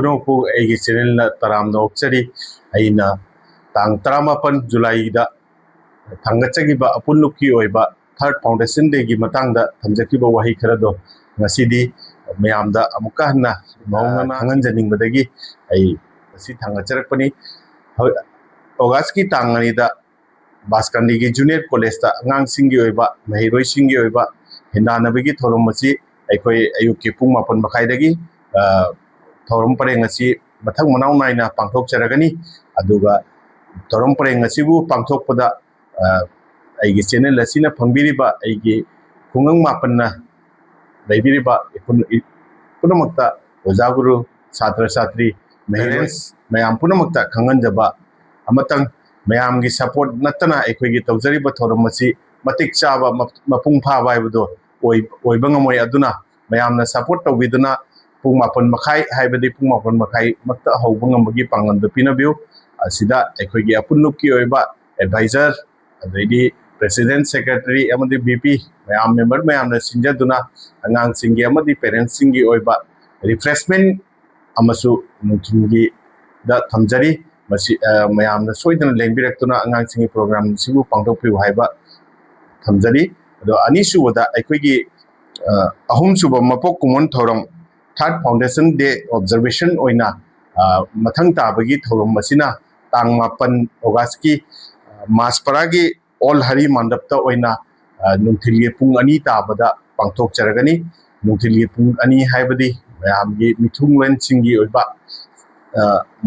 पुनमपु एगी channel तराम नोक्चरी अइना तांग 18 जुलाई दा थांगचगिबा अपुलुकी ओइबा third foundation day की मतंगदा थमजकिबा वही खरदो ngасꯤꯗꯤ ꯃꯌꯥꯝꯗ ꯑꯃꯨꯛꯀ ꯍꯟꯅ ꯃꯧꯅꯅ ꯈꯪꯍꯟꯖꯅꯤꯡꯕꯗꯒꯤ ꯑꯩ ꯉꯁꯤ ꯊꯥꯡꯒꯠꯆꯔꯛꯄꯅꯤ ꯑꯣꯒꯁꯀꯤ ꯇꯥꯡ 2ꯗ ꯕꯥꯁꯀꯟꯗꯤꯒꯤ ꯖꯨꯅꯤꯌꯔ ꯀꯣꯂꯦꯖꯇ ꯑꯉꯥꯡꯁꯤꯡꯒꯤ ꯑꯣꯏꯕ ꯃꯍꯩꯔꯣꯏꯁꯤꯡꯒꯤ ꯑꯣꯏꯕ ꯍꯤꯟꯗꯥꯅꯕꯒꯤ ꯊꯧꯔꯝ ꯑꯁꯤ ꯑꯩꯈꯣꯏ ꯑꯌꯨꯛꯀꯤ ꯄꯨꯡ 7 ꯃꯈꯥꯏꯗꯒꯤ ꯊꯧꯔꯝ ꯄꯔꯦꯡ ꯑꯁꯤ ꯃꯊꯪ ꯃꯅꯥꯎ ꯅꯥꯏꯅ ꯄꯥꯡꯊꯣꯛꯆꯔꯒꯅꯤ ꯑꯗꯨꯒ ꯊꯧꯔꯝ ꯄꯔꯦꯡ ꯑꯁꯤꯕꯨ ꯄꯥꯡꯊꯣꯛꯄꯗ ꯑꯩꯒꯤ ꯆꯦꯅꯦꯜ ꯑꯁꯤꯅ ꯐꯪꯕꯤꯔꯤꯕ ꯑꯩꯒꯤ ꯈꯨꯡꯒꯪ ꯃꯥꯄꯟꯅ ꯂꯩꯕꯤꯔꯤꯕ ꯄꯨꯝꯅꯃꯛꯇ ꯑꯣꯖꯥ ꯒꯨꯔꯨ ꯁꯥꯇ꯭ꯔ ꯁꯥꯇ꯭ꯔꯤ ꯃꯍꯩꯔꯣꯏ ꯃꯌꯥꯝ ꯄꯨꯝꯅꯃꯛꯇ ꯈꯪꯍꯟꯖꯕ ꯑꯃꯇꯪ ꯃꯌꯥꯝꯒꯤ ꯁꯄꯣꯔꯠ ꯅꯠꯇꯅ ꯑꯩꯈꯣꯏꯒꯤ ꯇꯧꯖꯔꯤꯕ ꯊꯧꯔꯝ ꯑꯁꯤ ꯃꯇꯤꯛ ꯆꯥꯕ ꯃꯄꯨꯡ ꯐꯥꯕ ꯍꯥꯏꯕꯗꯣ ꯑꯣꯏꯕ ꯉꯝꯃꯣꯏ ꯑꯗꯨꯅ ꯃꯌꯥꯝꯅ ꯁꯄꯣꯔꯠ ꯇꯧꯕꯤꯗꯨꯅ ꯄꯨꯡ 7 ꯃꯈꯥꯏ ꯍꯥꯏꯕꯗꯤ ꯄꯨꯡ 7 ꯃꯈꯥꯏ ꯃꯛꯇ ꯍꯧꯕ ꯉꯝꯕꯒꯤ ꯄꯥꯡꯒꯜꯗꯨ ꯄꯤꯅꯕꯤꯌꯨ ꯑꯁꯤꯗ ꯑꯩꯈꯣꯏꯒꯤ ꯑꯄꯨꯟꯂꯨꯞꯀꯤ ꯑꯣꯏꯕ ꯑꯦꯗꯚꯥꯏꯖꯔ ꯑꯗꯩꯗꯤ ꯄ꯭ꯔꯦꯁꯤꯗꯦꯟꯠ ꯁꯦꯀ꯭ꯔꯦꯇꯔꯤ ꯑꯃꯗꯤ ꯕꯤꯄꯤ ꯃꯌꯥꯝ ꯃꯦꯝꯕꯔ ꯃꯌꯥꯝꯅ ꯁꯤꯟꯖꯗꯨꯅ ꯑꯉꯥꯡꯁꯤꯡꯒꯤ ꯑꯃꯗꯤ ꯄꯦꯔꯦꯟꯠꯁꯤꯡꯒꯤ ꯑꯣꯏꯕ ꯔꯤꯐ꯭ꯔꯦꯁꯃꯦꯟꯠ ꯑꯃꯁꯨ ꯅꯨꯡꯊꯤꯜꯒꯤ ꯗ ꯊꯝꯖꯔꯤ ꯃꯁꯤ ꯃꯌꯥꯝꯅ ꯁꯣꯏꯗꯅ ꯂꯦꯡꯕꯤꯔꯛꯇꯨꯅ ꯑꯉꯥꯡꯁꯤꯡꯒꯤ ꯄ꯭ꯔꯣꯒ꯭ꯔꯥꯝ ꯑꯁꯤꯕꯨ ꯄꯥꯡꯊꯣꯛꯄꯤꯌꯨ ꯍꯥꯏꯕ ꯊꯝꯖꯔꯤ ꯑꯗꯣ ꯑꯅꯤꯁꯨꯕꯗ ꯑꯩꯈꯣꯏꯒꯤ ꯑꯍꯨꯝꯁꯨꯕ ꯃꯄꯣꯛ ꯀꯨꯝꯑꯣꯟ ꯊꯧꯔꯝ थर्ड फाउंडेशन डे ऑब्जर्वेशन ओइना मथंग ताबगी थौरम मसिना तांग 5 अगस्त की मासपरा की ऑल हरी मंडपता ओइना नुंथिलगे पुंग 2 ताबदा पांगथोक चरगनी नुंथिलगे पुंग 2 हाइबदी मयामगी मिथुंगलन सिंगी ओइबा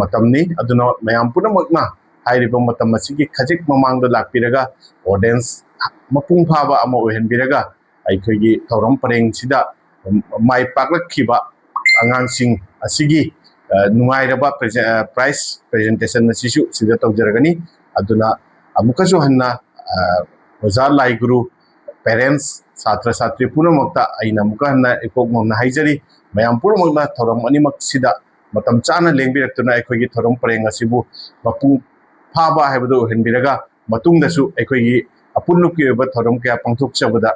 मतमनी अदुना मयाम पुनमकना हाइरिबा मतम मसिगी खजिक ममांगदा लाकपिरगा ऑडियंस मपुंग फाबा अमा ओहनबिरगा अइखोगी थौरम परेंग सिदा माइ पाकलखिबा angangsing asigi nungairaba prize presentation asisu sida tawjaragani aduna amukasu hanna oza lai guru parents satra satri punamakta aina amuka hanna ekokmona haijari mayam punamakna thoram animak sida matam chana lengbirakuna ekhogi thoram pareng asibu mapung phaba haibado henbiraga matungdasu ekhogi apunluki oba thoram kya pangthok chabada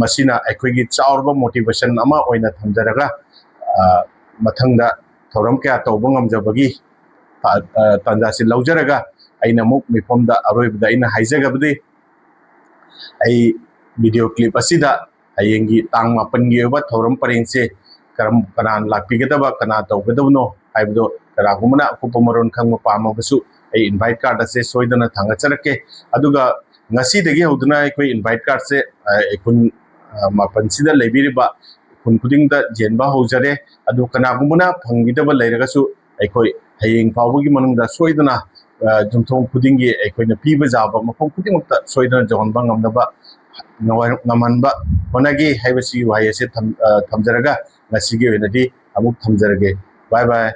masina ekhogi chaurba motivation ama oina thamjaraga मथंगदा थौरम क्या तौब ngamjabagi tanjasi laujaraga aina muk mifomda aroibda aina haijagabdi ai video clip asida ayengi tang 8 gi oba thauram parengse karam kanan lakpigadaba kana tawgadabno haibdo karagumana kupamaron khangma pamabasu ai invite card ase soidana thanga charake aduga ngasi dagi hoduna ai invite card se ekun mapan sida lebiriba kun kuding da jenba hojare adu kanagumuna phangidaba leiragasu aikoi hayeng fawgi manungda soidana jumthong kudingi aikoina piba jaba mafong kudingta soidana jonba ngamnaba ngamanba honagi haibasi wayase thamjaraga ngasigi wenadi amuk thamjarage bye bye